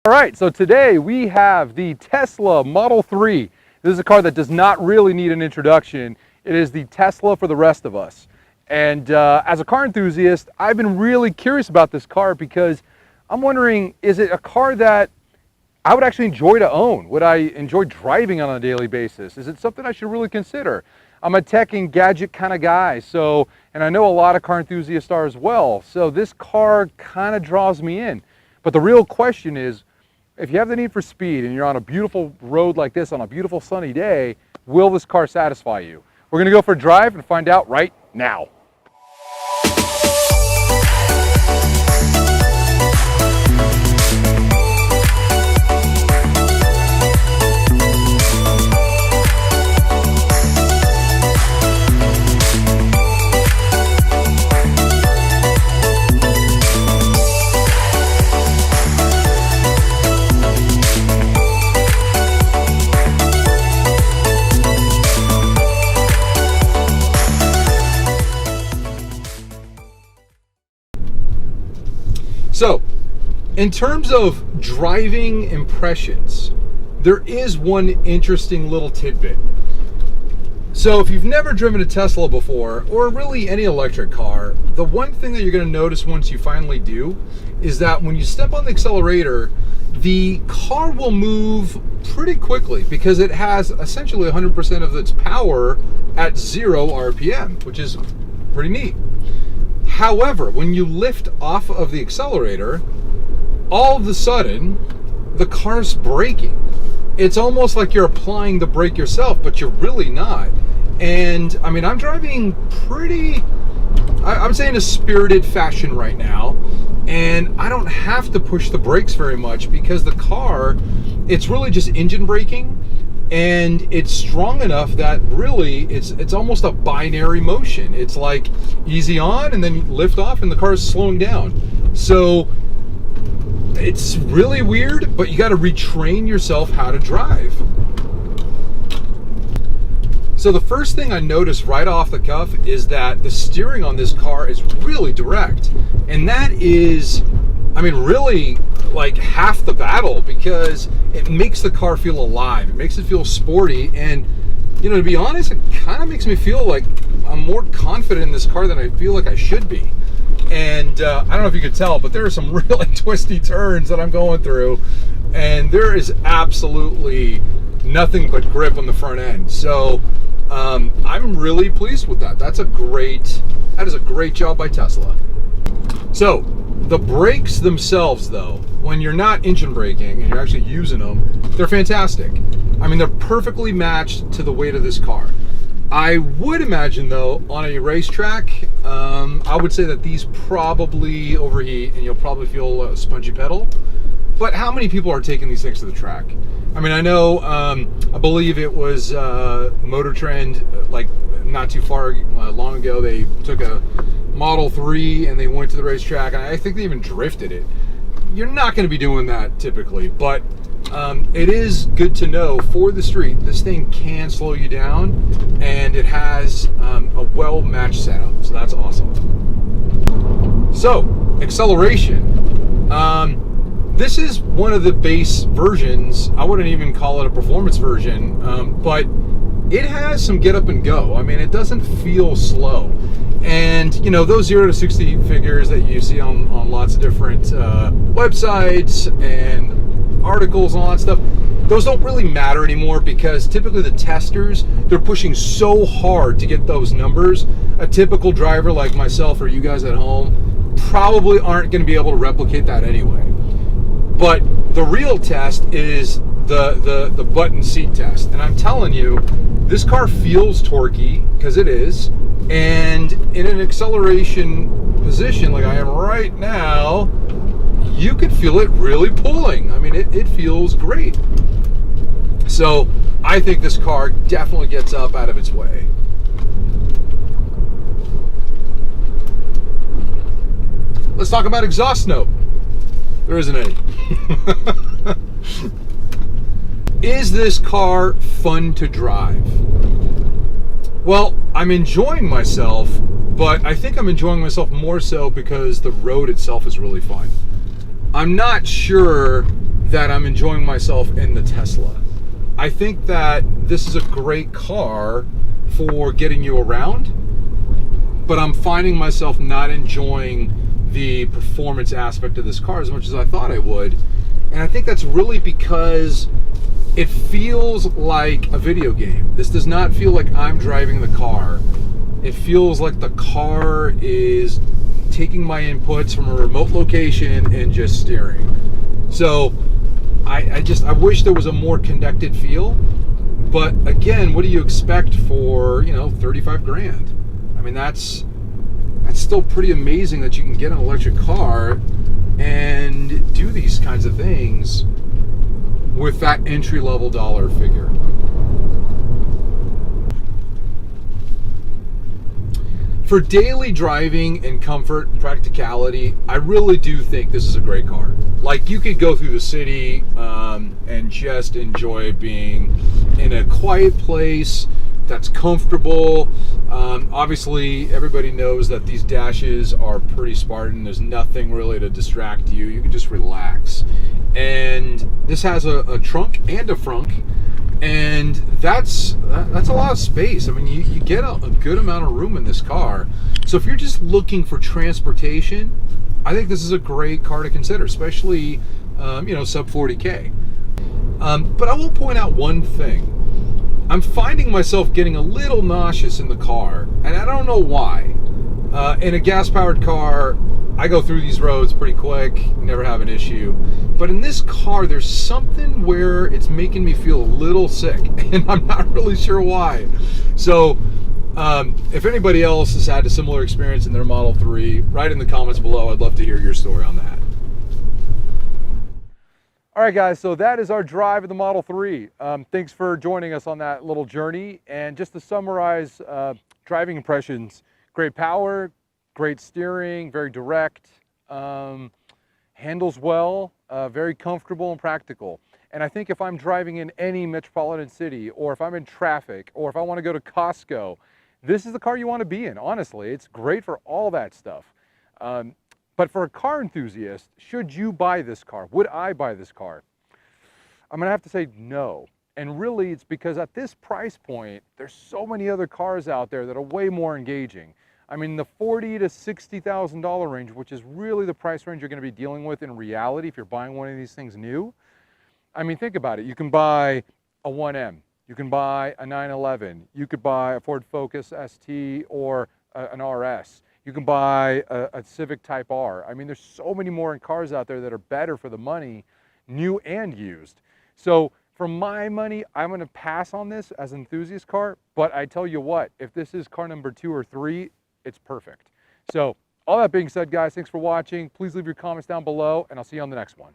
All right, so today we have the Tesla Model 3. This is a car that does not really need an introduction. It is the Tesla for the rest of us. And as a car enthusiast, I've been really curious about this car because I'm wondering, is it a car that I would actually enjoy to own? Would I enjoy driving on a daily basis? Is it something I should really consider? I'm a tech and gadget kind of guy, and I know a lot of car enthusiasts are as well. So this car kind of draws me in. But the real question is, if you have the need for speed and you're on a beautiful road like this on a beautiful sunny day, will this car satisfy you? We're gonna go for a drive and find out right now. So, in terms of driving impressions, there is one interesting little tidbit. So if you've never driven a Tesla before, or really any electric car, the one thing that you're going to notice once you finally do is that when you step on the accelerator, the car will move pretty quickly because it has essentially 100% of its power at 0 RPM, which is pretty neat. However, when you lift off of the accelerator, all of a sudden, the car's braking. It's almost like you're applying the brake yourself, but you're really not. And I mean, I'm driving pretty, I would say in a spirited fashion right now, and I don't have to push the brakes very much because the car, it's really just engine braking. And it's strong enough that really it's almost a binary motion. It's like easy on and then you lift off and the car is slowing down. So it's really weird, but you got to retrain yourself how to drive. So the first thing I noticed right off the cuff is that the steering on this car is really direct. And that is, I mean, really like half the battle because it makes the car feel alive. It makes it feel sporty. And, you know, to be honest, it kind of makes me feel like I'm more confident in this car than I feel like I should be. And I don't know if you could tell, but there are some really twisty turns that I'm going through. And there is absolutely nothing but grip on the front end. So I'm really pleased with that. That is a great job by Tesla. So the brakes themselves, though, when you're not engine braking and you're actually using them, they're fantastic. I mean, they're perfectly matched to the weight of this car. I would imagine, though, on a racetrack, I would say that these probably overheat and you'll probably feel a spongy pedal. But how many people are taking these things to the track? I mean, I know, I believe it was Motor Trend, like not too far long ago, they took a Model 3 and they went to the racetrack, and I think they even drifted it. You're not going to be doing that typically, but it is good to know for the street, this thing can slow you down, and it has a well-matched setup, so that's awesome. So, acceleration. This is one of the base versions. I wouldn't even call it a performance version, but it has some get up and go. I mean, it doesn't feel slow. And, you know, those 0 to 60 figures that you see on lots of different websites and articles and all that stuff, those don't really matter anymore because typically the testers, they're pushing so hard to get those numbers. A typical driver like myself or you guys at home probably aren't going to be able to replicate that anyway. But the real test is the button seat test. And I'm telling you, this car feels torquey, because it is. And in an acceleration position like I am right now, you could feel it really pulling. I mean, it feels great. So I think this car definitely gets up out of its way. Let's talk about exhaust note. There isn't any. Is this car fun to drive? Well, I'm enjoying myself, but I think I'm enjoying myself more so because the road itself is really fun. I'm not sure that I'm enjoying myself in the Tesla. I think that this is a great car for getting you around, but I'm finding myself not enjoying the performance aspect of this car as much as I thought I would. And I think that's really because it feels like a video game. This does not feel like I'm driving the car. It feels like the car is taking my inputs from a remote location and just steering. So I wish there was a more connected feel. But again, what do you expect for, 35 grand? I mean, that's still pretty amazing that you can get an electric car and do these kinds of things with that entry-level dollar figure. For daily driving and comfort and practicality, I really do think this is a great car. Like, you could go through the city and just enjoy being in a quiet place that's comfortable. Obviously, everybody knows that these dashes are pretty Spartan. There's nothing really to distract you. You can just relax. And this has a trunk and a frunk, and that's a lot of space. I mean, you get a good amount of room in this car. So if you're just looking for transportation, I think this is a great car to consider, especially sub 40K. But I will point out one thing. I'm finding myself getting a little nauseous in the car, and I don't know why. In a gas-powered car, I go through these roads pretty quick, never have an issue. But in this car, there's something where it's making me feel a little sick, and I'm not really sure why. So, if anybody else has had a similar experience in their Model 3, write in the comments below. I'd love to hear your story on that. All right, guys, so that is our drive of the Model 3. Thanks for joining us on that little journey. And just to summarize driving impressions, great power, great steering, very direct, handles well, very comfortable and practical. And I think if I'm driving in any metropolitan city, or if I'm in traffic, or if I want to go to Costco, this is the car you want to be in, honestly. It's great for all that stuff. But for a car enthusiast, should you buy this car? Would I buy this car? I'm going to have to say no. And really, it's because at this price point, there's so many other cars out there that are way more engaging. I mean, the $40,000 to $60,000 range, which is really the price range you're going to be dealing with in reality if you're buying one of these things new. I mean, think about it. You can buy a 1M. You can buy a 911. You could buy a Ford Focus ST or an RS. You can buy a Civic Type R. I mean, there's so many more cars out there that are better for the money, new and used. So for my money, I'm going to pass on this as an enthusiast car. But I tell you what, if this is car number 2 or 3, it's perfect. So all that being said, guys, thanks for watching. Please leave your comments down below, and I'll see you on the next one.